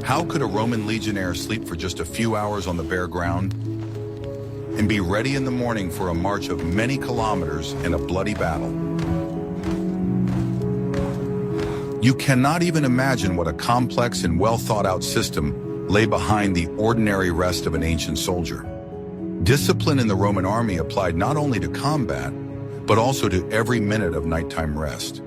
How could a Roman legionnaire sleep for just a few hours on the bare ground and be ready in the morning for a march of many kilometers and a bloody battle? You cannot even imagine what a complex and well-thought-out system lay behind the ordinary rest of an ancient soldier. Discipline in the Roman army applied not only to combat, but also to every minute of nighttime rest.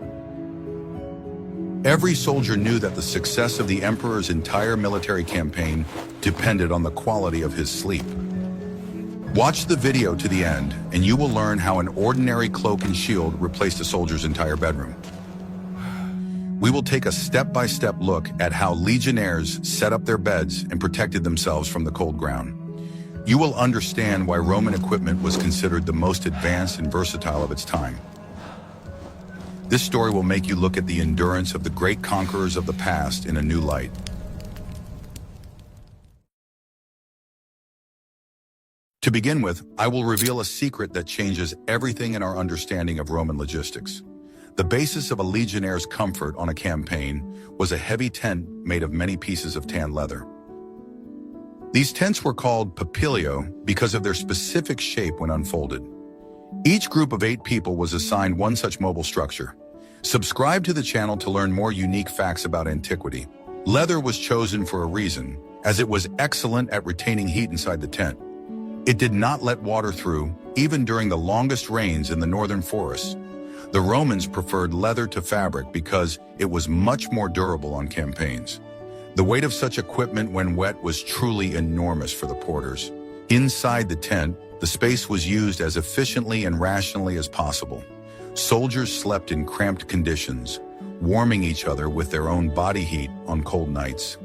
Every soldier knew that the success of the emperor's entire military campaign depended on the quality of his sleep. Watch the video to the end, and you will learn how an ordinary cloak and shield replaced a soldier's entire bedroom. We will take a step-by-step look at how legionnaires set up their beds and protected themselves from the cold ground. You will understand why Roman equipment was considered the most advanced and versatile of its time. This story will make you look at the endurance of the great conquerors of the past in a new light. To begin with, I will reveal a secret that changes everything in our understanding of Roman logistics. The basis of a legionnaire's comfort on a campaign was a heavy tent made of many pieces of tanned leather. These tents were called papilio because of their specific shape when unfolded. Each group of 8 people was assigned one such mobile structure. Subscribe to the channel to learn more unique facts about antiquity. Leather was chosen for a reason, as it was excellent at retaining heat inside the tent. It did not let water through, even during the longest rains in the northern forests. The Romans preferred leather to fabric because it was much more durable on campaigns. The weight of such equipment when wet was truly enormous for the porters. Inside the tent, the space was used as efficiently and rationally as possible. Soldiers slept in cramped conditions, warming each other with their own body heat on cold nights.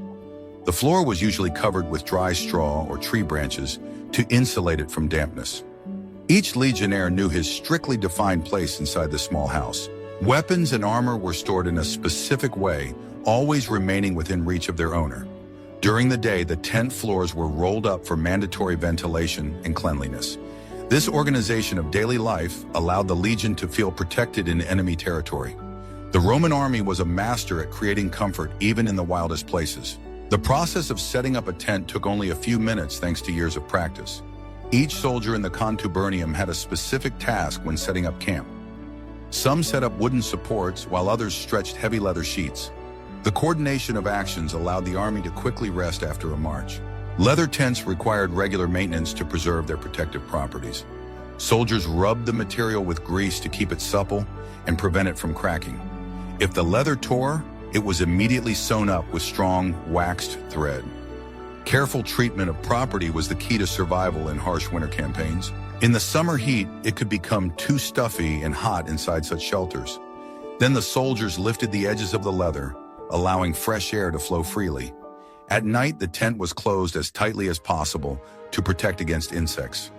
The floor was usually covered with dry straw or tree branches to insulate it from dampness. Each legionnaire knew his strictly defined place inside the small house. Weapons and armor were stored in a specific way, always remaining within reach of their owner. During the day, the tent floors were rolled up for mandatory ventilation and cleanliness. This organization of daily life allowed the legion to feel protected in enemy territory. The Roman army was a master at creating comfort even in the wildest places. The process of setting up a tent took only a few minutes thanks to years of practice. Each soldier in the contubernium had a specific task when setting up camp. Some set up wooden supports while others stretched heavy leather sheets. The coordination of actions allowed the army to quickly rest after a march. Leather tents required regular maintenance to preserve their protective properties. Soldiers rubbed the material with grease to keep it supple and prevent it from cracking. If the leather tore, it was immediately sewn up with strong, waxed thread. Careful treatment of property was the key to survival in harsh winter campaigns. In the summer heat, it could become too stuffy and hot inside such shelters. Then the soldiers lifted the edges of the leather, allowing fresh air to flow freely. At night, the tent was closed as tightly as possible to protect against insects.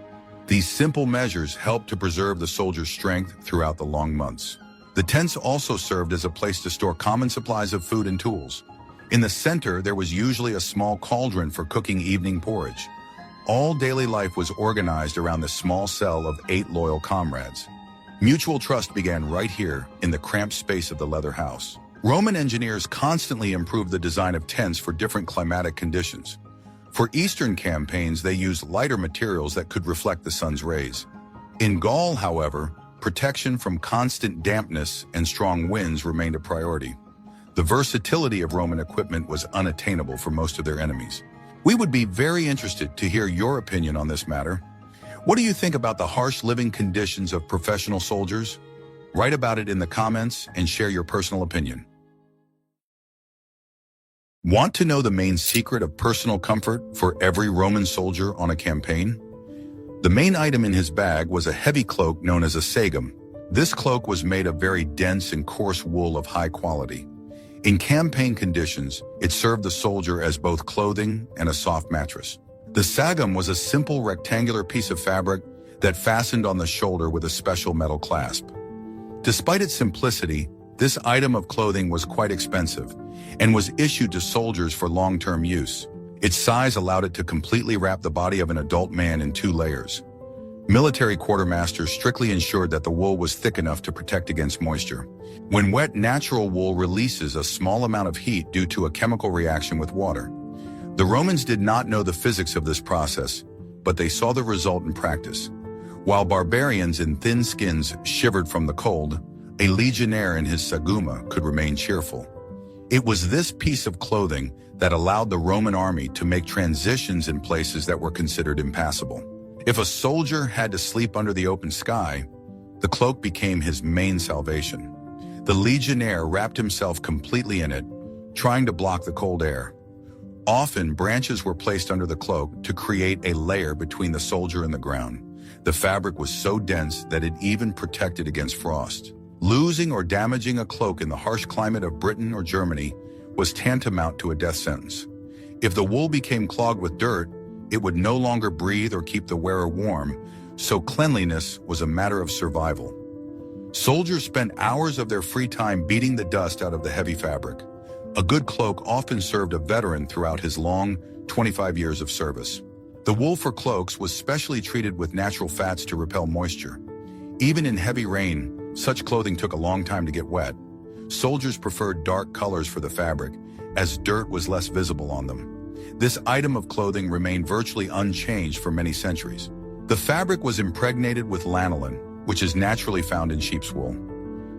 These simple measures helped to preserve the soldiers' strength throughout the long months. The tents also served as a place to store common supplies of food and tools. In the center, there was usually a small cauldron for cooking evening porridge. All daily life was organized around this small cell of 8 loyal comrades. Mutual trust began right here in the cramped space of the leather house. Roman engineers constantly improved the design of tents for different climatic conditions. For Eastern campaigns, they used lighter materials that could reflect the sun's rays. In Gaul, however, protection from constant dampness and strong winds remained a priority. The versatility of Roman equipment was unattainable for most of their enemies. We would be very interested to hear your opinion on this matter. What do you think about the harsh living conditions of professional soldiers? Write about it in the comments and share your personal opinion. Want to know the main secret of personal comfort for every Roman soldier on a campaign? The main item in his bag was a heavy cloak known as a sagum. This cloak was made of very dense and coarse wool of high quality. In campaign conditions, it served the soldier as both clothing and a soft mattress. The sagum was a simple rectangular piece of fabric that fastened on the shoulder with a special metal clasp. Despite its simplicity, this item of clothing was quite expensive and was issued to soldiers for long-term use. Its size allowed it to completely wrap the body of an adult man in 2 layers. Military quartermasters strictly ensured that the wool was thick enough to protect against moisture. When wet, natural wool releases a small amount of heat due to a chemical reaction with water. The Romans did not know the physics of this process, but they saw the result in practice. While barbarians in thin skins shivered from the cold, a legionnaire in his saguma could remain cheerful. It was this piece of clothing that allowed the Roman army to make transitions in places that were considered impassable. If a soldier had to sleep under the open sky, the cloak became his main salvation. The legionnaire wrapped himself completely in it, trying to block the cold air. Often, branches were placed under the cloak to create a layer between the soldier and the ground. The fabric was so dense that it even protected against frost. Losing or damaging a cloak in the harsh climate of Britain or Germany was tantamount to a death sentence. If the wool became clogged with dirt, it would no longer breathe or keep the wearer warm, so cleanliness was a matter of survival. Soldiers spent hours of their free time beating the dust out of the heavy fabric. A good cloak often served a veteran throughout his long 25 years of service. The wool for cloaks was specially treated with natural fats to repel moisture. Even in heavy rain, such clothing took a long time to get wet. Soldiers preferred dark colors for the fabric, as dirt was less visible on them. This item of clothing remained virtually unchanged for many centuries. The fabric was impregnated with lanolin, which is naturally found in sheep's wool.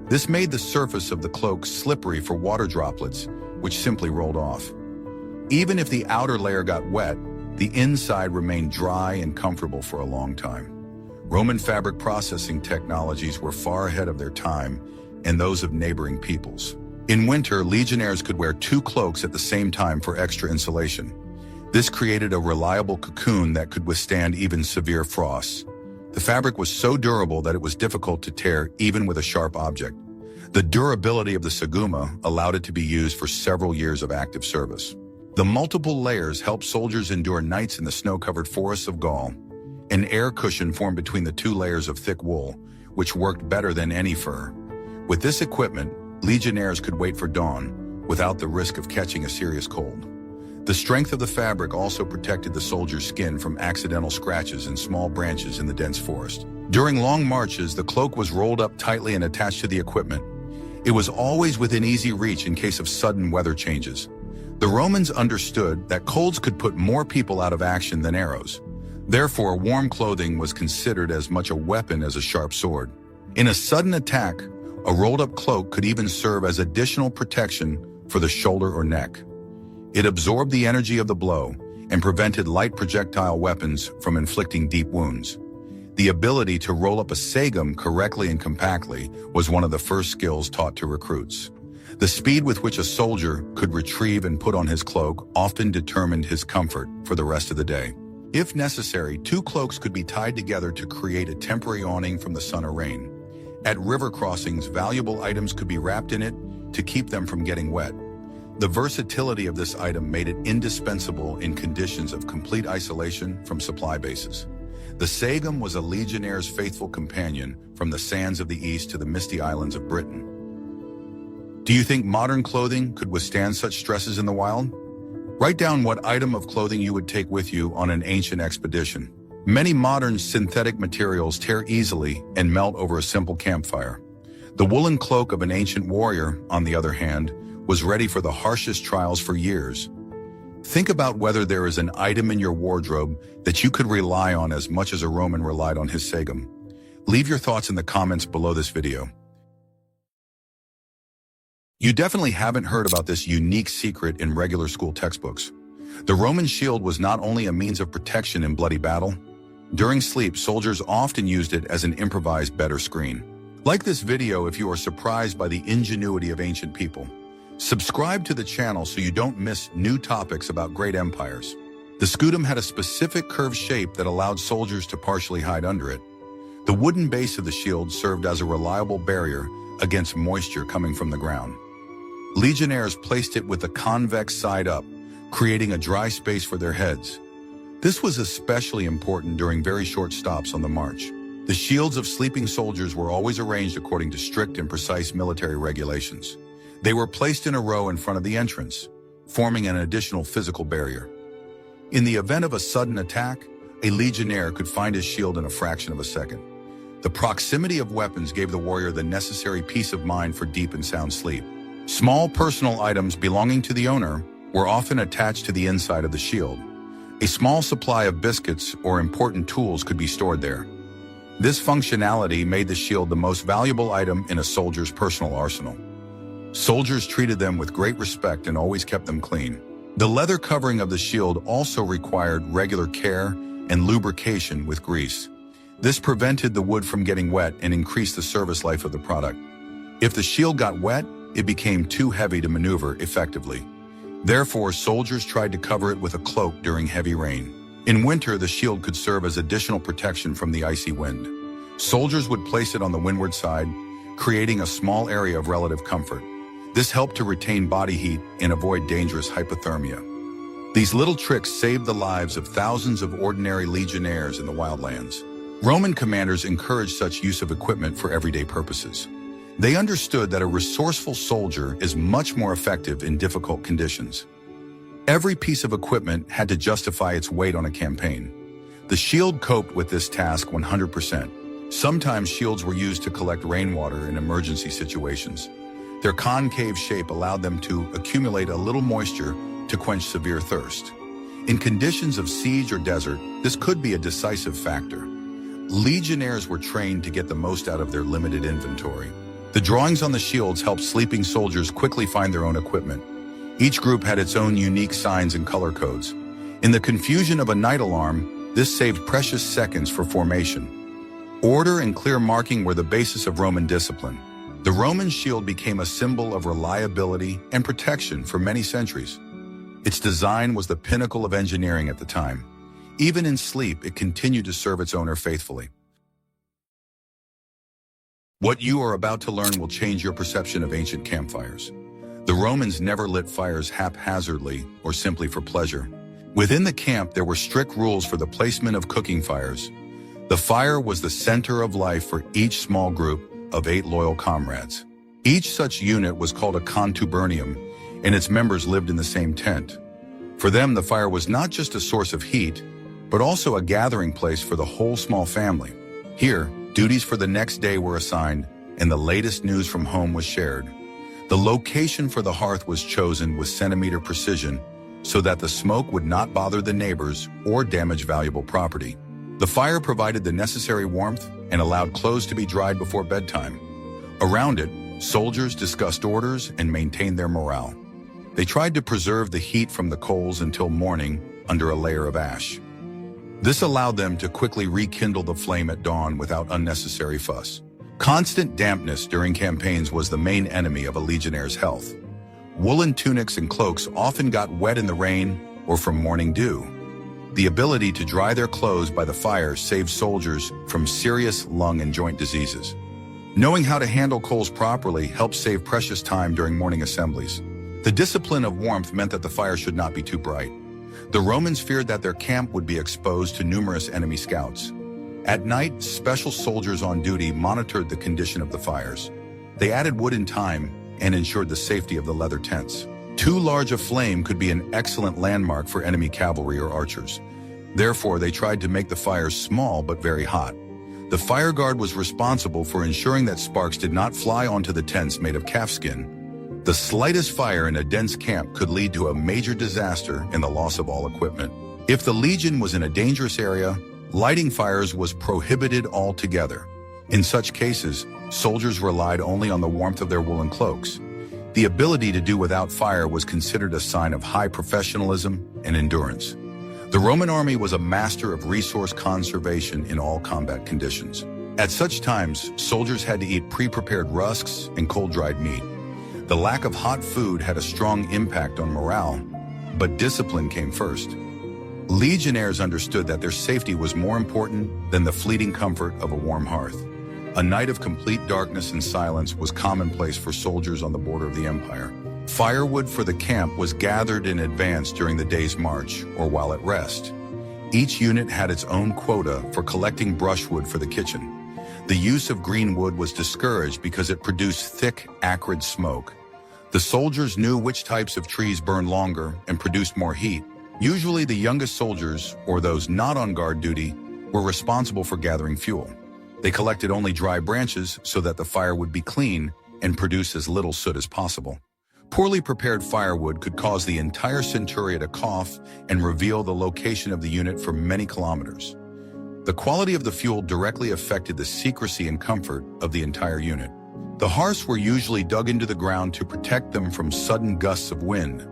This made the surface of the cloak slippery for water droplets, which simply rolled off. Even if the outer layer got wet, the inside remained dry and comfortable for a long time. Roman fabric processing technologies were far ahead of their time and those of neighboring peoples. In winter, legionnaires could wear 2 cloaks at the same time for extra insulation. This created a reliable cocoon that could withstand even severe frosts. The fabric was so durable that it was difficult to tear even with a sharp object. The durability of the saguma allowed it to be used for several years of active service. The multiple layers helped soldiers endure nights in the snow-covered forests of Gaul. An air cushion formed between the 2 layers of thick wool, which worked better than any fur. With this equipment, legionnaires could wait for dawn without the risk of catching a serious cold. The strength of the fabric also protected the soldier's skin from accidental scratches and small branches in the dense forest. During long marches, the cloak was rolled up tightly and attached to the equipment. It was always within easy reach in case of sudden weather changes. The Romans understood that colds could put more people out of action than arrows. Therefore, warm clothing was considered as much a weapon as a sharp sword. In a sudden attack, a rolled-up cloak could even serve as additional protection for the shoulder or neck. It absorbed the energy of the blow and prevented light projectile weapons from inflicting deep wounds. The ability to roll up a sagum correctly and compactly was one of the first skills taught to recruits. The speed with which a soldier could retrieve and put on his cloak often determined his comfort for the rest of the day. If necessary, 2 cloaks could be tied together to create a temporary awning from the sun or rain. At river crossings, valuable items could be wrapped in it to keep them from getting wet. The versatility of this item made it indispensable in conditions of complete isolation from supply bases. The sagum was a legionnaire's faithful companion from the sands of the east to the misty islands of Britain. Do you think modern clothing could withstand such stresses in the wild? Write down what item of clothing you would take with you on an ancient expedition. Many modern synthetic materials tear easily and melt over a simple campfire. The woolen cloak of an ancient warrior, on the other hand, was ready for the harshest trials for years. Think about whether there is an item in your wardrobe that you could rely on as much as a Roman relied on his sagum. Leave your thoughts in the comments below this video. You definitely haven't heard about this unique secret in regular school textbooks. The Roman shield was not only a means of protection in bloody battle. During sleep, soldiers often used it as an improvised bed or screen. Like this video if you are surprised by the ingenuity of ancient people. Subscribe to the channel so you don't miss new topics about great empires. The scutum had a specific curved shape that allowed soldiers to partially hide under it. The wooden base of the shield served as a reliable barrier against moisture coming from the ground. Legionnaires placed it with the convex side up, creating a dry space for their heads. This was especially important during very short stops on the march. The shields of sleeping soldiers were always arranged according to strict and precise military regulations. They were placed in a row in front of the entrance, forming an additional physical barrier. In the event of a sudden attack, a legionnaire could find his shield in a fraction of a second. The proximity of weapons gave the warrior the necessary peace of mind for deep and sound sleep. Small personal items belonging to the owner were often attached to the inside of the shield. A small supply of biscuits or important tools could be stored there. This functionality made the shield the most valuable item in a soldier's personal arsenal. Soldiers treated them with great respect and always kept them clean. The leather covering of the shield also required regular care and lubrication with grease. This prevented the wood from getting wet and increased the service life of the product. If the shield got wet, it became too heavy to maneuver effectively. Therefore, soldiers tried to cover it with a cloak during heavy rain. In winter, the shield could serve as additional protection from the icy wind. Soldiers would place it on the windward side, creating a small area of relative comfort. This helped to retain body heat and avoid dangerous hypothermia. These little tricks saved the lives of thousands of ordinary legionnaires in the wildlands. Roman commanders encouraged such use of equipment for everyday purposes. They understood that a resourceful soldier is much more effective in difficult conditions. Every piece of equipment had to justify its weight on a campaign. The shield coped with this task 100%. Sometimes shields were used to collect rainwater in emergency situations. Their concave shape allowed them to accumulate a little moisture to quench severe thirst. In conditions of siege or desert, this could be a decisive factor. Legionnaires were trained to get the most out of their limited inventory. The drawings on the shields helped sleeping soldiers quickly find their own equipment. Each group had its own unique signs and color codes. In the confusion of a night alarm, this saved precious seconds for formation. Order and clear marking were the basis of Roman discipline. The Roman shield became a symbol of reliability and protection for many centuries. Its design was the pinnacle of engineering at the time. Even in sleep, it continued to serve its owner faithfully. What you are about to learn will change your perception of ancient campfires. The Romans never lit fires haphazardly or simply for pleasure. Within the camp, there were strict rules for the placement of cooking fires. The fire was the center of life for each small group of 8 loyal comrades. Each such unit was called a contubernium, and its members lived in the same tent. For them, the fire was not just a source of heat, but also a gathering place for the whole small family. Here, duties for the next day were assigned, and the latest news from home was shared. The location for the hearth was chosen with centimeter precision so that the smoke would not bother the neighbors or damage valuable property. The fire provided the necessary warmth and allowed clothes to be dried before bedtime. Around it, soldiers discussed orders and maintained their morale. They tried to preserve the heat from the coals until morning under a layer of ash. This allowed them to quickly rekindle the flame at dawn without unnecessary fuss. Constant dampness during campaigns was the main enemy of a legionnaire's health. Woolen tunics and cloaks often got wet in the rain or from morning dew. The ability to dry their clothes by the fire saved soldiers from serious lung and joint diseases. Knowing how to handle coals properly helped save precious time during morning assemblies. The discipline of warmth meant that the fire should not be too bright. The Romans feared that their camp would be exposed to numerous enemy scouts. At night, special soldiers on duty monitored the condition of the fires. They added wood in time and ensured the safety of the leather tents. Too large a flame could be an excellent landmark for enemy cavalry or archers. Therefore, they tried to make the fires small but very hot. The fire guard was responsible for ensuring that sparks did not fly onto the tents made of calfskin. The slightest fire in a dense camp could lead to a major disaster and the loss of all equipment. If the legion was in a dangerous area, lighting fires was prohibited altogether. In such cases, soldiers relied only on the warmth of their woolen cloaks. The ability to do without fire was considered a sign of high professionalism and endurance. The Roman army was a master of resource conservation in all combat conditions. At such times, soldiers had to eat pre-prepared rusks and cold-dried meat. The lack of hot food had a strong impact on morale, but discipline came first. Legionnaires understood that their safety was more important than the fleeting comfort of a warm hearth. A night of complete darkness and silence was commonplace for soldiers on the border of the empire. Firewood for the camp was gathered in advance during the day's march or while at rest. Each unit had its own quota for collecting brushwood for the kitchen. The use of green wood was discouraged because it produced thick, acrid smoke. The soldiers knew which types of trees burned longer and produced more heat. Usually the youngest soldiers, or those not on guard duty, were responsible for gathering fuel. They collected only dry branches so that the fire would be clean and produce as little soot as possible. Poorly prepared firewood could cause the entire centuria to cough and reveal the location of the unit for many kilometers. The quality of the fuel directly affected the secrecy and comfort of the entire unit. The hearths were usually dug into the ground to protect them from sudden gusts of wind.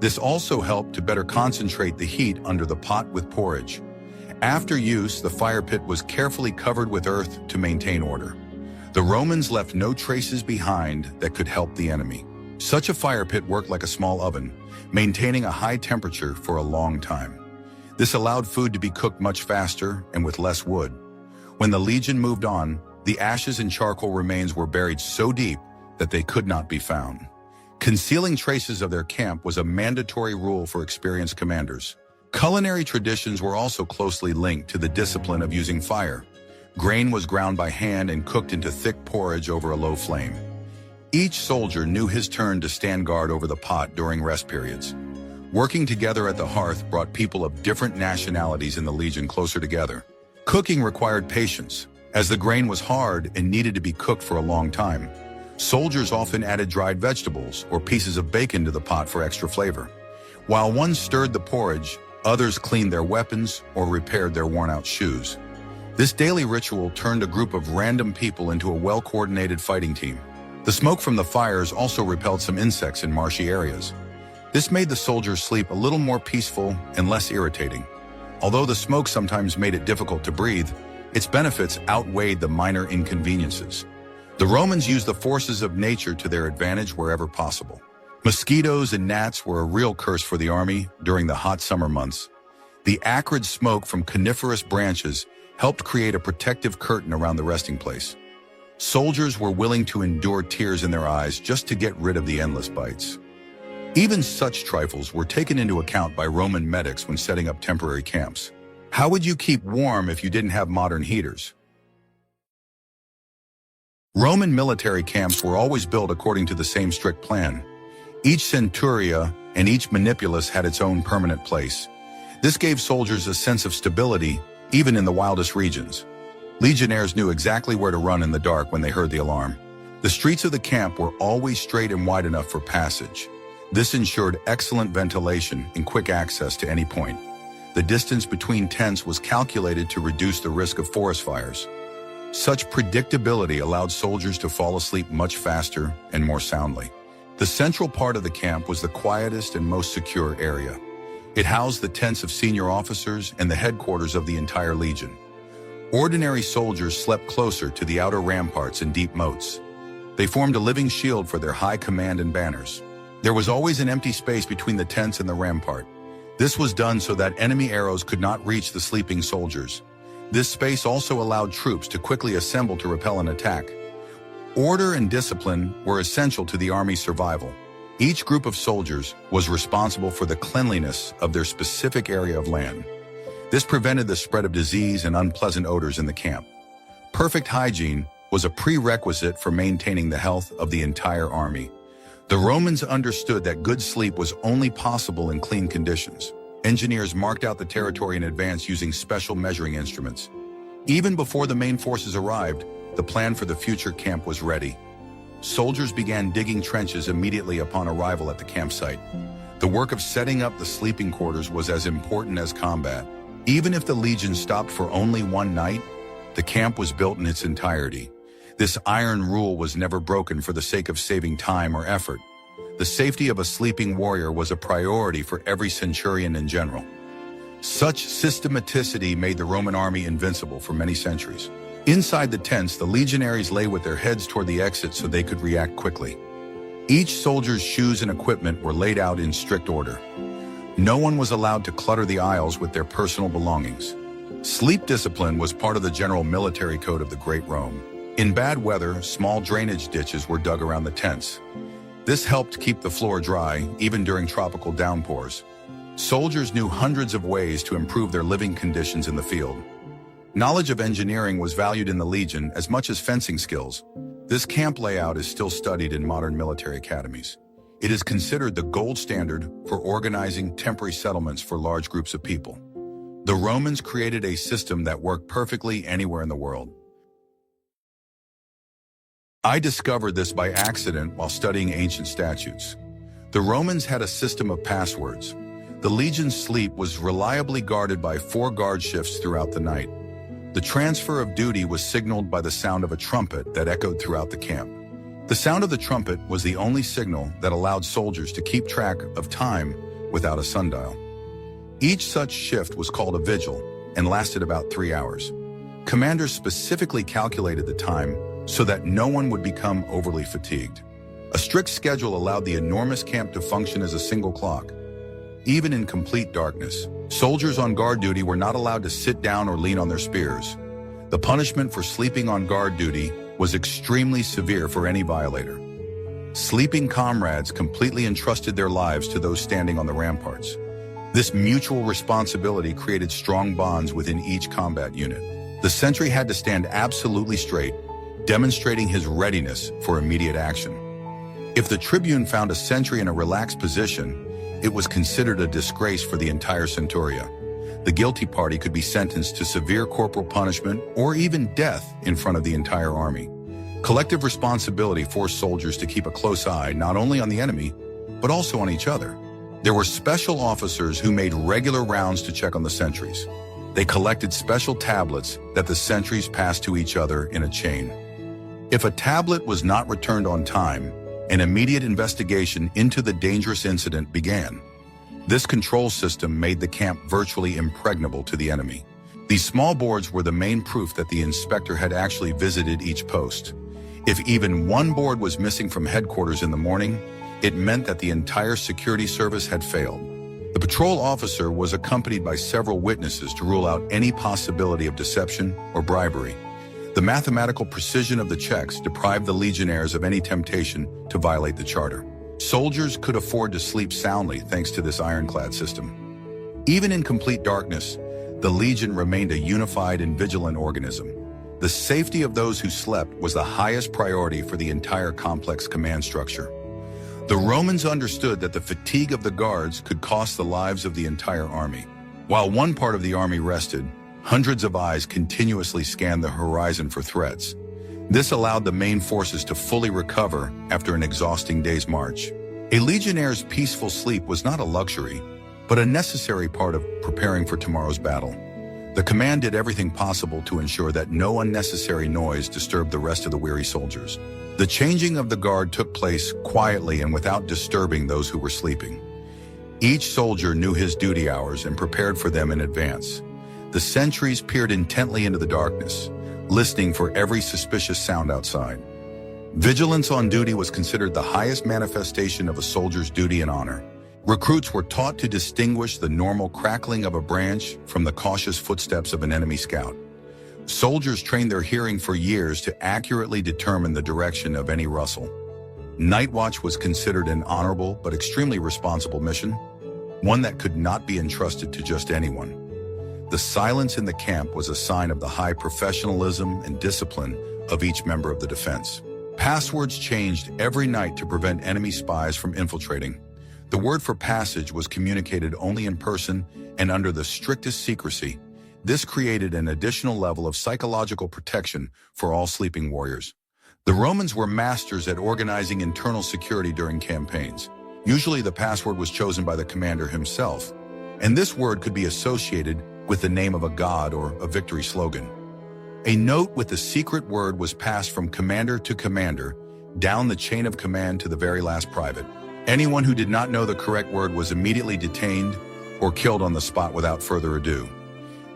This also helped to better concentrate the heat under the pot with porridge. After use, the fire pit was carefully covered with earth to maintain order. The Romans left no traces behind that could help the enemy. Such a fire pit worked like a small oven, maintaining a high temperature for a long time. This allowed food to be cooked much faster and with less wood. When the legion moved on, the ashes and charcoal remains were buried so deep that they could not be found. Concealing traces of their camp was a mandatory rule for experienced commanders. Culinary traditions were also closely linked to the discipline of using fire. Grain was ground by hand and cooked into thick porridge over a low flame. Each soldier knew his turn to stand guard over the pot during rest periods. Working together at the hearth brought people of different nationalities in the legion closer together. Cooking required patience, as the grain was hard and needed to be cooked for a long time. Soldiers often added dried vegetables or pieces of bacon to the pot for extra flavor. While one stirred the porridge, others cleaned their weapons or repaired their worn-out shoes. This daily ritual turned a group of random people into a well-coordinated fighting team. The smoke from the fires also repelled some insects in marshy areas. This made the soldiers' sleep a little more peaceful and less irritating. Although the smoke sometimes made it difficult to breathe, its benefits outweighed the minor inconveniences. The Romans used the forces of nature to their advantage wherever possible. Mosquitoes and gnats were a real curse for the army during the hot summer months. The acrid smoke from coniferous branches helped create a protective curtain around the resting place. Soldiers were willing to endure tears in their eyes just to get rid of the endless bites. Even such trifles were taken into account by Roman medics when setting up temporary camps. How would you keep warm if you didn't have modern heaters? Roman military camps were always built according to the same strict plan. Each centuria and each manipulus had its own permanent place. This gave soldiers a sense of stability, even in the wildest regions. Legionnaires knew exactly where to run in the dark when they heard the alarm. The streets of the camp were always straight and wide enough for passage. This ensured excellent ventilation and quick access to any point. The distance between tents was calculated to reduce the risk of forest fires. Such predictability allowed soldiers to fall asleep much faster and more soundly. The central part of the camp was the quietest and most secure area. It housed the tents of senior officers and the headquarters of the entire legion. Ordinary soldiers slept closer to the outer ramparts and deep moats. They formed a living shield for their high command and banners. There was always an empty space between the tents and the rampart. This was done so that enemy arrows could not reach the sleeping soldiers. This space also allowed troops to quickly assemble to repel an attack. Order and discipline were essential to the army's survival. Each group of soldiers was responsible for the cleanliness of their specific area of land. This prevented the spread of disease and unpleasant odors in the camp. Perfect hygiene was a prerequisite for maintaining the health of the entire army. The Romans understood that good sleep was only possible in clean conditions. Engineers marked out the territory in advance using special measuring instruments. Even before the main forces arrived, the plan for the future camp was ready. Soldiers began digging trenches immediately upon arrival at the campsite. The work of setting up the sleeping quarters was as important as combat. Even if the legion stopped for only one night, the camp was built in its entirety. This iron rule was never broken for the sake of saving time or effort. The safety of a sleeping warrior was a priority for every centurion and general. Such systematicity made the Roman army invincible for many centuries. Inside the tents, the legionaries lay with their heads toward the exit so they could react quickly. Each soldier's shoes and equipment were laid out in strict order. No one was allowed to clutter the aisles with their personal belongings. Sleep discipline was part of the general military code of the Great Rome. In bad weather, small drainage ditches were dug around the tents. This helped keep the floor dry, even during tropical downpours. Soldiers knew hundreds of ways to improve their living conditions in the field. Knowledge of engineering was valued in the Legion as much as fencing skills. This camp layout is still studied in modern military academies. It is considered the gold standard for organizing temporary settlements for large groups of people. The Romans created a system that worked perfectly anywhere in the world. I discovered this by accident while studying ancient statutes. The Romans had a system of passwords. The legion's sleep was reliably guarded by 4 guard shifts throughout the night. The transfer of duty was signaled by the sound of a trumpet that echoed throughout the camp. The sound of the trumpet was the only signal that allowed soldiers to keep track of time without a sundial. Each such shift was called a vigil and lasted about 3 hours. Commanders specifically calculated the time so that no one would become overly fatigued. A strict schedule allowed the enormous camp to function as a single clock. Even in complete darkness, soldiers on guard duty were not allowed to sit down or lean on their spears. The punishment for sleeping on guard duty was extremely severe for any violator. Sleeping comrades completely entrusted their lives to those standing on the ramparts. This mutual responsibility created strong bonds within each combat unit. The sentry had to stand absolutely straight, demonstrating his readiness for immediate action. If the tribune found a sentry in a relaxed position, it was considered a disgrace for the entire centuria. The guilty party could be sentenced to severe corporal punishment or even death in front of the entire army. Collective responsibility forced soldiers to keep a close eye not only on the enemy, but also on each other. There were special officers who made regular rounds to check on the sentries. They collected special tablets that the sentries passed to each other in a chain. If a tablet was not returned on time, an immediate investigation into the dangerous incident began. This control system made the camp virtually impregnable to the enemy. These small boards were the main proof that the inspector had actually visited each post. If even one board was missing from headquarters in the morning, it meant that the entire security service had failed. The patrol officer was accompanied by several witnesses to rule out any possibility of deception or bribery. The mathematical precision of the checks deprived the legionnaires of any temptation to violate the charter. Soldiers could afford to sleep soundly thanks to this ironclad system. Even in complete darkness, the legion remained a unified and vigilant organism. The safety of those who slept was the highest priority for the entire complex command structure. The Romans understood that the fatigue of the guards could cost the lives of the entire army. While one part of the army rested, hundreds of eyes continuously scanned the horizon for threats. This allowed the main forces to fully recover after an exhausting day's march. A legionnaire's peaceful sleep was not a luxury, but a necessary part of preparing for tomorrow's battle. The command did everything possible to ensure that no unnecessary noise disturbed the rest of the weary soldiers. The changing of the guard took place quietly and without disturbing those who were sleeping. Each soldier knew his duty hours and prepared for them in advance. The sentries peered intently into the darkness, listening for every suspicious sound outside. Vigilance on duty was considered the highest manifestation of a soldier's duty and honor. Recruits were taught to distinguish the normal crackling of a branch from the cautious footsteps of an enemy scout. Soldiers trained their hearing for years to accurately determine the direction of any rustle. Night watch was considered an honorable but extremely responsible mission, one that could not be entrusted to just anyone. The silence in the camp was a sign of the high professionalism and discipline of each member of the defense. Passwords changed every night to prevent enemy spies from infiltrating. The word for passage was communicated only in person and under the strictest secrecy. This created an additional level of psychological protection for all sleeping warriors. The Romans were masters at organizing internal security during campaigns. Usually the password was chosen by the commander himself, and this word could be associated with the name of a god or a victory slogan. A note with the secret word was passed from commander to commander, down the chain of command to the very last private. Anyone who did not know the correct word was immediately detained or killed on the spot without further ado.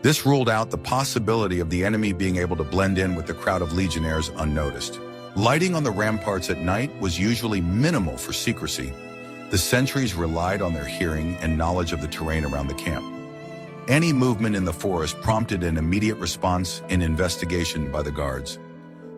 This ruled out the possibility of the enemy being able to blend in with the crowd of legionnaires unnoticed. Lighting on the ramparts at night was usually minimal for secrecy. The sentries relied on their hearing and knowledge of the terrain around the camp. Any movement in the forest prompted an immediate response and investigation by the guards.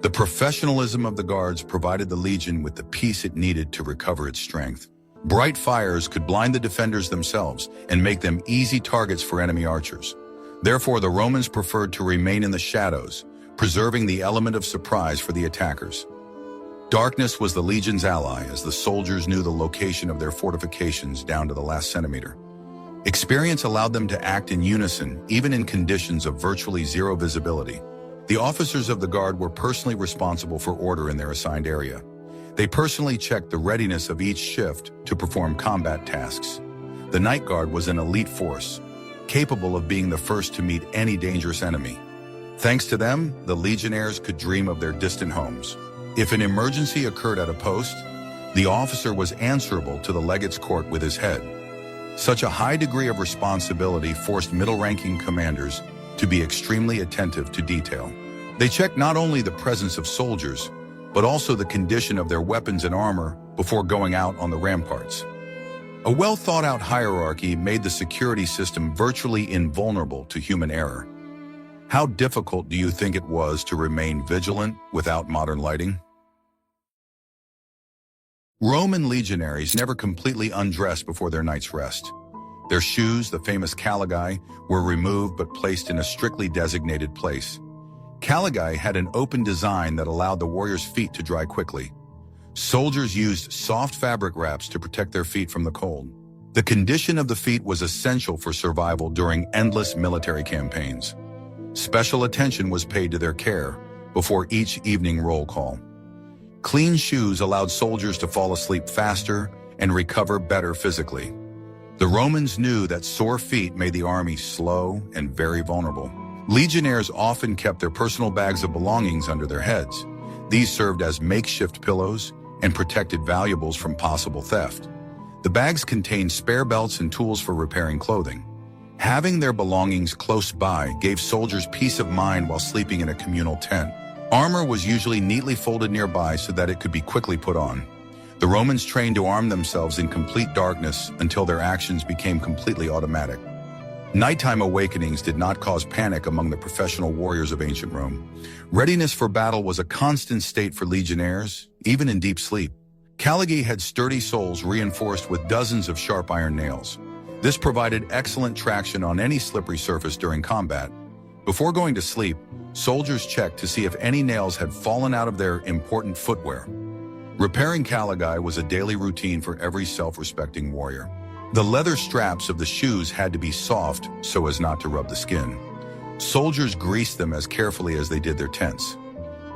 The professionalism of the guards provided the legion with the peace it needed to recover its strength. Bright fires could blind the defenders themselves and make them easy targets for enemy archers. Therefore, the Romans preferred to remain in the shadows, preserving the element of surprise for the attackers. Darkness was the legion's ally, as the soldiers knew the location of their fortifications down to the last centimeter. Experience allowed them to act in unison, even in conditions of virtually zero visibility. The officers of the guard were personally responsible for order in their assigned area. They personally checked the readiness of each shift to perform combat tasks. The Night Guard was an elite force, capable of being the first to meet any dangerous enemy. Thanks to them, the legionnaires could dream of their distant homes. If an emergency occurred at a post, the officer was answerable to the legate's court with his head. Such a high degree of responsibility forced middle-ranking commanders to be extremely attentive to detail. They checked not only the presence of soldiers, but also the condition of their weapons and armor before going out on the ramparts. A well-thought-out hierarchy made the security system virtually invulnerable to human error. How difficult do you think it was to remain vigilant without modern lighting? Roman legionaries never completely undressed before their night's rest. Their shoes, the famous caligae, were removed but placed in a strictly designated place. Caligae had an open design that allowed the warrior's feet to dry quickly. Soldiers used soft fabric wraps to protect their feet from the cold. The condition of the feet was essential for survival during endless military campaigns. Special attention was paid to their care before each evening roll call. Clean shoes allowed soldiers to fall asleep faster and recover better physically. The Romans knew that sore feet made the army slow and very vulnerable. Legionnaires often kept their personal bags of belongings under their heads. These served as makeshift pillows and protected valuables from possible theft. The bags contained spare belts and tools for repairing clothing. Having their belongings close by gave soldiers peace of mind while sleeping in a communal tent. Armor was usually neatly folded nearby so that it could be quickly put on. The Romans trained to arm themselves in complete darkness until their actions became completely automatic. Nighttime awakenings did not cause panic among the professional warriors of ancient Rome. Readiness for battle was a constant state for legionnaires, even in deep sleep. Caligae had sturdy soles reinforced with dozens of sharp iron nails. This provided excellent traction on any slippery surface during combat. Before going to sleep, soldiers checked to see if any nails had fallen out of their important footwear. Repairing caligae was a daily routine for every self-respecting warrior. The leather straps of the shoes had to be soft so as not to rub the skin. Soldiers greased them as carefully as they did their tents.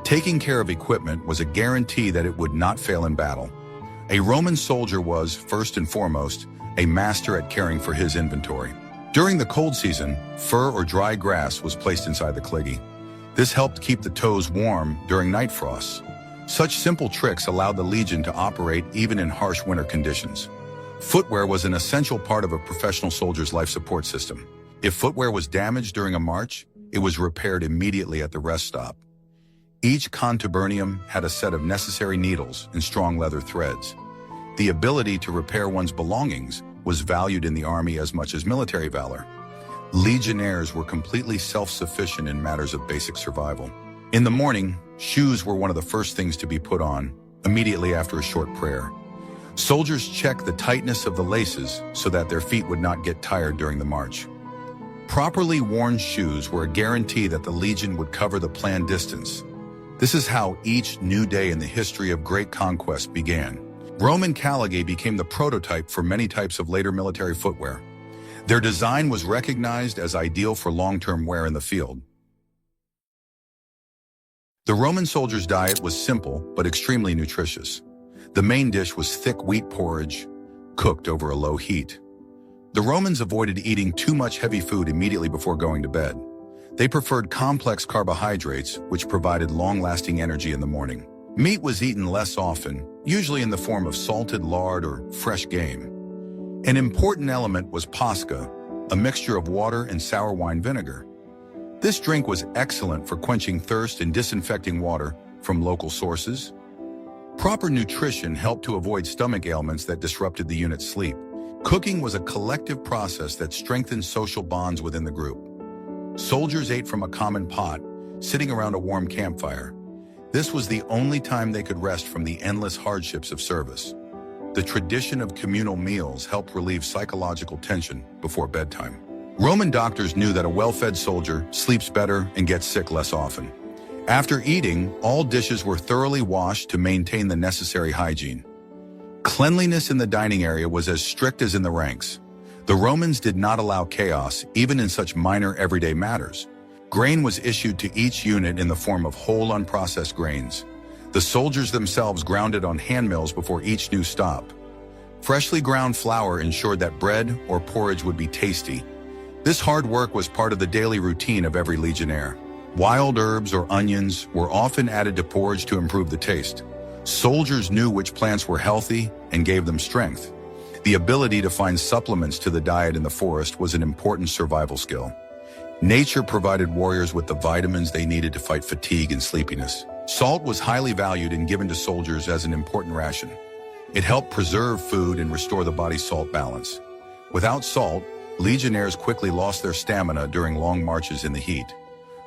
Taking care of equipment was a guarantee that it would not fail in battle. A Roman soldier was, first and foremost, a master at caring for his inventory. During the cold season, fur or dry grass was placed inside the cliggy. This helped keep the toes warm during night frosts. Such simple tricks allowed the legion to operate even in harsh winter conditions. Footwear was an essential part of a professional soldier's life support system. If footwear was damaged during a march, it was repaired immediately at the rest stop. Each contubernum had a set of necessary needles and strong leather threads. The ability to repair one's belongings was valued in the army as much as military valor. Legionnaires were completely self-sufficient in matters of basic survival. In the morning, shoes were one of the first things to be put on, immediately after a short prayer. Soldiers checked the tightness of the laces so that their feet would not get tired during the march. Properly worn shoes were a guarantee that the legion would cover the planned distance. This is how each new day in the history of great conquest began. Roman caligae became the prototype for many types of later military footwear. Their design was recognized as ideal for long-term wear in the field. The Roman soldier's diet was simple but extremely nutritious. The main dish was thick wheat porridge, cooked over a low heat. The Romans avoided eating too much heavy food immediately before going to bed. They preferred complex carbohydrates, which provided long-lasting energy in the morning. Meat was eaten less often, usually in the form of salted lard or fresh game. An important element was pasca, a mixture of water and sour wine vinegar. This drink was excellent for quenching thirst and disinfecting water from local sources. Proper nutrition helped to avoid stomach ailments that disrupted the unit's sleep. Cooking was a collective process that strengthened social bonds within the group. Soldiers ate from a common pot, sitting around a warm campfire. This was the only time they could rest from the endless hardships of service. The tradition of communal meals helped relieve psychological tension before bedtime. Roman doctors knew that a well-fed soldier sleeps better and gets sick less often. After eating, all dishes were thoroughly washed to maintain the necessary hygiene. Cleanliness in the dining area was as strict as in the ranks. The Romans did not allow chaos, even in such minor everyday matters. Grain was issued to each unit in the form of whole unprocessed grains. The soldiers themselves ground it on hand mills before each new stop. Freshly ground flour ensured that bread or porridge would be tasty. This hard work was part of the daily routine of every legionnaire. Wild herbs or onions were often added to porridge to improve the taste. Soldiers knew which plants were healthy and gave them strength. The ability to find supplements to the diet in the forest was an important survival skill. Nature provided warriors with the vitamins they needed to fight fatigue and sleepiness. Salt was highly valued and given to soldiers as an important ration. It helped preserve food and restore the body's salt balance. Without salt, legionnaires quickly lost their stamina during long marches in the heat.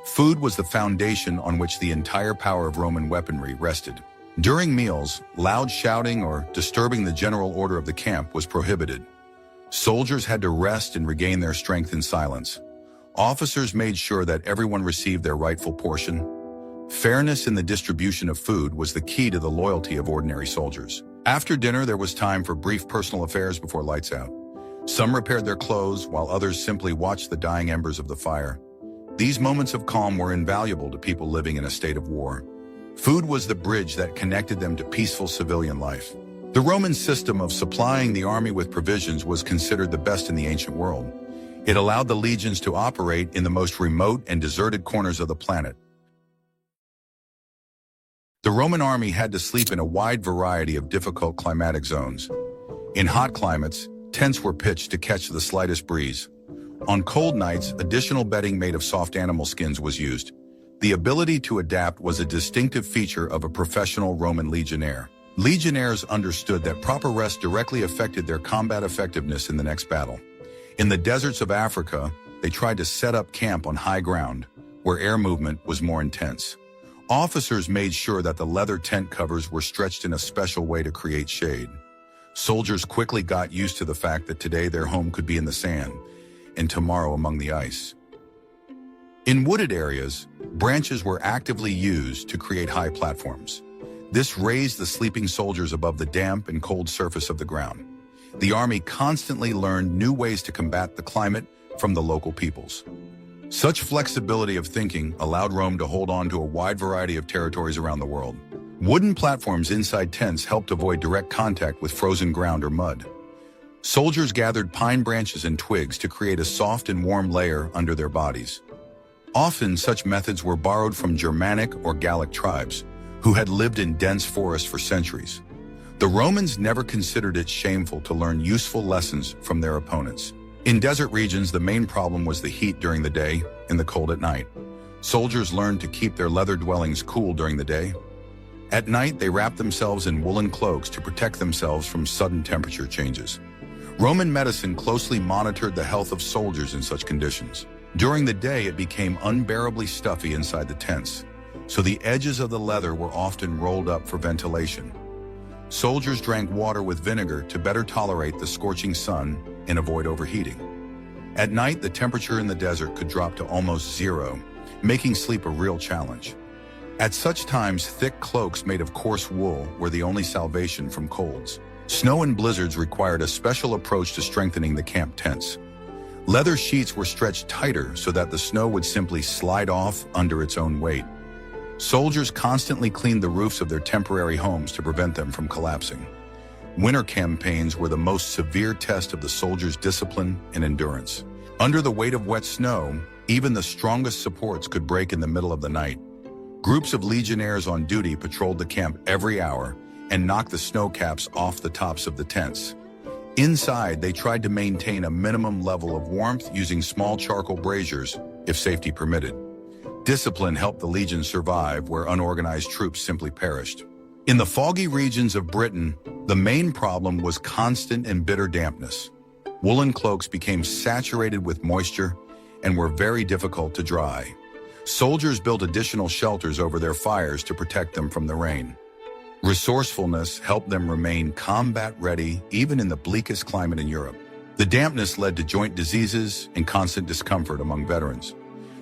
Food was the foundation on which the entire power of Roman weaponry rested. During meals, loud shouting or disturbing the general order of the camp was prohibited. Soldiers had to rest and regain their strength in silence. Officers made sure that everyone received their rightful portion. Fairness in the distribution of food was the key to the loyalty of ordinary soldiers. After dinner, there was time for brief personal affairs before lights out. Some repaired their clothes, while others simply watched the dying embers of the fire. These moments of calm were invaluable to people living in a state of war. Food was the bridge that connected them to peaceful civilian life. The Roman system of supplying the army with provisions was considered the best in the ancient world. It allowed the legions to operate in the most remote and deserted corners of the planet. The Roman army had to sleep in a wide variety of difficult climatic zones. In hot climates, tents were pitched to catch the slightest breeze. On cold nights, additional bedding made of soft animal skins was used. The ability to adapt was a distinctive feature of a professional Roman legionnaire. Legionnaires understood that proper rest directly affected their combat effectiveness in the next battle. In the deserts of Africa, they tried to set up camp on high ground, where air movement was more intense. Officers made sure that the leather tent covers were stretched in a special way to create shade. Soldiers quickly got used to the fact that today their home could be in the sand, and tomorrow among the ice. In wooded areas, branches were actively used to create high platforms. This raised the sleeping soldiers above the damp and cold surface of the ground. The army constantly learned new ways to combat the climate from the local peoples. Such flexibility of thinking allowed Rome to hold on to a wide variety of territories around the world. Wooden platforms inside tents helped avoid direct contact with frozen ground or mud. Soldiers gathered pine branches and twigs to create a soft and warm layer under their bodies. Often, such methods were borrowed from Germanic or Gallic tribes, who had lived in dense forests for centuries. The Romans never considered it shameful to learn useful lessons from their opponents. In desert regions, the main problem was the heat during the day and the cold at night. Soldiers learned to keep their leather dwellings cool during the day. At night, they wrapped themselves in woolen cloaks to protect themselves from sudden temperature changes. Roman medicine closely monitored the health of soldiers in such conditions. During the day, it became unbearably stuffy inside the tents, so the edges of the leather were often rolled up for ventilation. Soldiers drank water with vinegar to better tolerate the scorching sun and avoid overheating. At night, the temperature in the desert could drop to almost zero, making sleep a real challenge. At such times, thick cloaks made of coarse wool were the only salvation from colds. Snow and blizzards required a special approach to strengthening the camp tents. Leather sheets were stretched tighter so that the snow would simply slide off under its own weight. Soldiers constantly cleaned the roofs of their temporary homes to prevent them from collapsing. Winter campaigns were the most severe test of the soldiers' discipline and endurance. Under the weight of wet snow, even the strongest supports could break in the middle of the night. Groups of legionnaires on duty patrolled the camp every hour and knocked the snow caps off the tops of the tents. Inside, they tried to maintain a minimum level of warmth using small charcoal braziers, if safety permitted. Discipline helped the legion survive where unorganized troops simply perished. In the foggy regions of Britain, the main problem was constant and bitter dampness. Woolen cloaks became saturated with moisture and were very difficult to dry. Soldiers built additional shelters over their fires to protect them from the rain. Resourcefulness helped them remain combat-ready even in the bleakest climate in Europe. The dampness led to joint diseases and constant discomfort among veterans.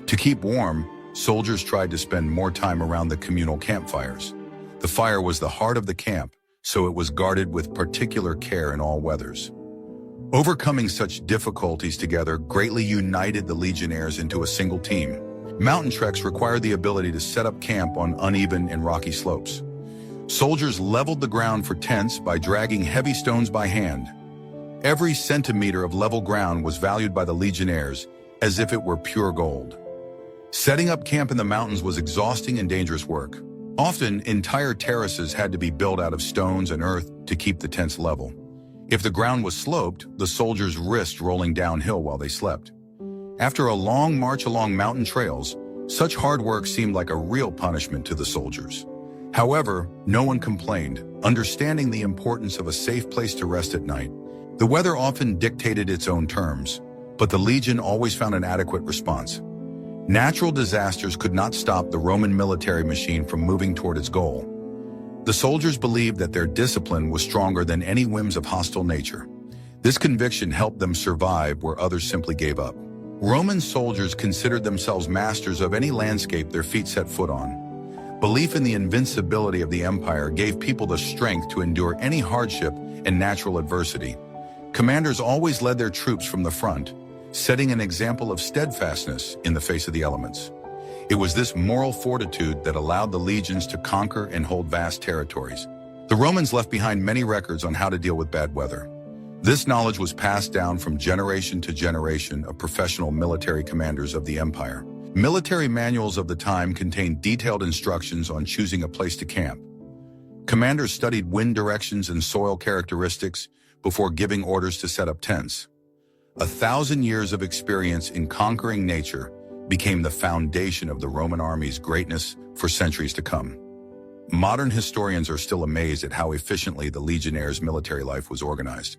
To keep warm, soldiers tried to spend more time around the communal campfires. The fire was the heart of the camp, so it was guarded with particular care in all weathers. Overcoming such difficulties together greatly united the legionnaires into a single team. Mountain treks required the ability to set up camp on uneven and rocky slopes. Soldiers leveled the ground for tents by dragging heavy stones by hand. Every centimeter of level ground was valued by the legionnaires as if it were pure gold. Setting up camp in the mountains was exhausting and dangerous work. Often, entire terraces had to be built out of stones and earth to keep the tents level. If the ground was sloped, the soldiers risked rolling downhill while they slept. After a long march along mountain trails, such hard work seemed like a real punishment to the soldiers. However, no one complained, understanding the importance of a safe place to rest at night. The weather often dictated its own terms, but the legion always found an adequate response. Natural disasters could not stop the Roman military machine from moving toward its goal. The soldiers believed that their discipline was stronger than any whims of hostile nature. This conviction helped them survive where others simply gave up. Roman soldiers considered themselves masters of any landscape their feet set foot on. Belief in the invincibility of the empire gave people the strength to endure any hardship and natural adversity. Commanders always led their troops from the front, setting an example of steadfastness in the face of the elements. It was this moral fortitude that allowed the legions to conquer and hold vast territories. The Romans left behind many records on how to deal with bad weather. This knowledge was passed down from generation to generation of professional military commanders of the empire. Military manuals of the time contained detailed instructions on choosing a place to camp. Commanders studied wind directions and soil characteristics before giving orders to set up tents. 1,000 years of experience in conquering nature became the foundation of the Roman army's greatness for centuries to come. Modern historians are still amazed at how efficiently the legionnaires' military life was organized.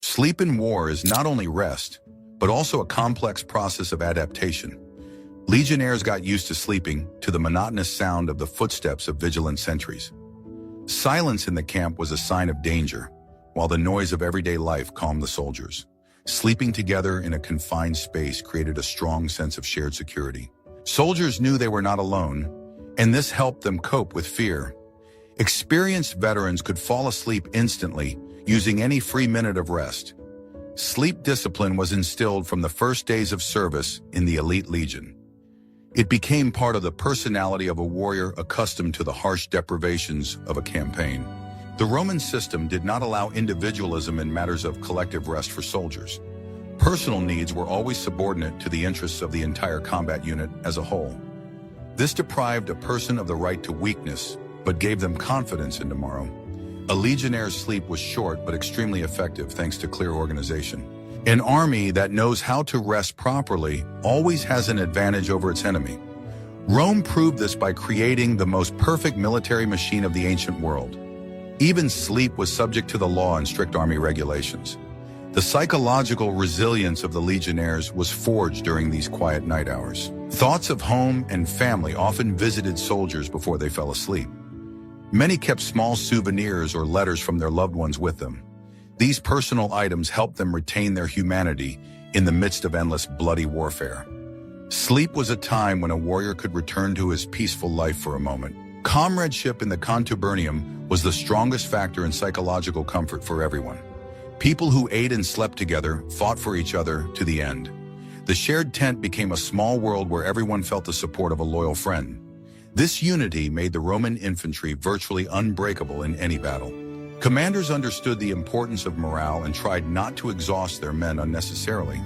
Sleep in war is not only rest, but also a complex process of adaptation. Legionnaires got used to sleeping to the monotonous sound of the footsteps of vigilant sentries. Silence in the camp was a sign of danger, while the noise of everyday life calmed the soldiers. Sleeping together in a confined space created a strong sense of shared security. Soldiers knew they were not alone, and this helped them cope with fear. Experienced veterans could fall asleep instantly, using any free minute of rest. Sleep discipline was instilled from the first days of service in the elite legion. It became part of the personality of a warrior accustomed to the harsh deprivations of a campaign. The Roman system did not allow individualism in matters of collective rest for soldiers. Personal needs were always subordinate to the interests of the entire combat unit as a whole. This deprived a person of the right to weakness, but gave them confidence in tomorrow. A legionnaire's sleep was short but extremely effective thanks to clear organization. An army that knows how to rest properly always has an advantage over its enemy. Rome proved this by creating the most perfect military machine of the ancient world. Even sleep was subject to the law and strict army regulations. The psychological resilience of the legionnaires was forged during these quiet night hours. Thoughts of home and family often visited soldiers before they fell asleep. Many kept small souvenirs or letters from their loved ones with them. These personal items helped them retain their humanity in the midst of endless bloody warfare. Sleep was a time when a warrior could return to his peaceful life for a moment. Comradeship in the contubernum was the strongest factor in psychological comfort for everyone. People who ate and slept together fought for each other to the end. The shared tent became a small world where everyone felt the support of a loyal friend. This unity made the Roman infantry virtually unbreakable in any battle. Commanders understood the importance of morale and tried not to exhaust their men unnecessarily.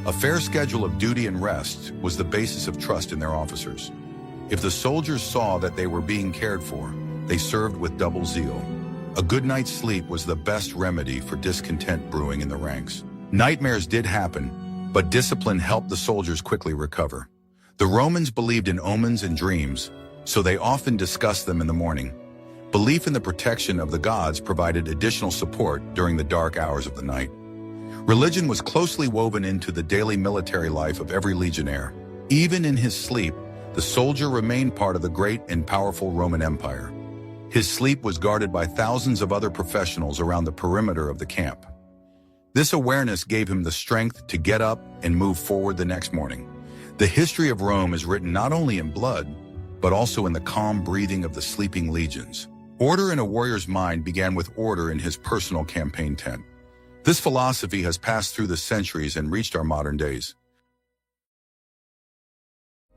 A fair schedule of duty and rest was the basis of trust in their officers. If the soldiers saw that they were being cared for, they served with double zeal. A good night's sleep was the best remedy for discontent brewing in the ranks. Nightmares did happen, but discipline helped the soldiers quickly recover. The Romans believed in omens and dreams, so they often discussed them in the morning. Belief in the protection of the gods provided additional support during the dark hours of the night. Religion was closely woven into the daily military life of every legionnaire. Even in his sleep, the soldier remained part of the great and powerful Roman Empire. His sleep was guarded by thousands of other professionals around the perimeter of the camp. This awareness gave him the strength to get up and move forward the next morning. The history of Rome is written not only in blood, but also in the calm breathing of the sleeping legions. Order in a warrior's mind began with order in his personal campaign tent. This philosophy has passed through the centuries and reached our modern days.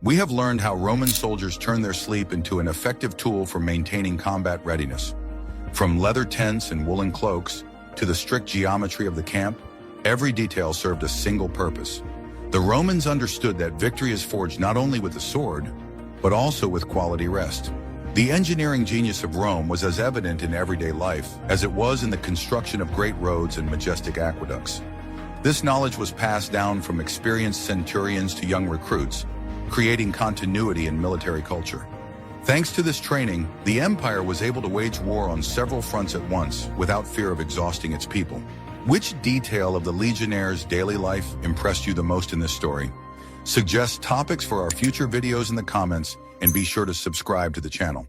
We have learned how Roman soldiers turned their sleep into an effective tool for maintaining combat readiness. From leather tents and woolen cloaks to the strict geometry of the camp, every detail served a single purpose. The Romans understood that victory is forged not only with the sword, but also with quality rest. The engineering genius of Rome was as evident in everyday life as it was in the construction of great roads and majestic aqueducts. This knowledge was passed down from experienced centurions to young recruits, creating continuity in military culture. Thanks to this training, the empire was able to wage war on several fronts at once without fear of exhausting its people. Which detail of the legionnaires' daily life impressed you the most in this story? Suggest topics for our future videos in the comments and be sure to subscribe to the channel.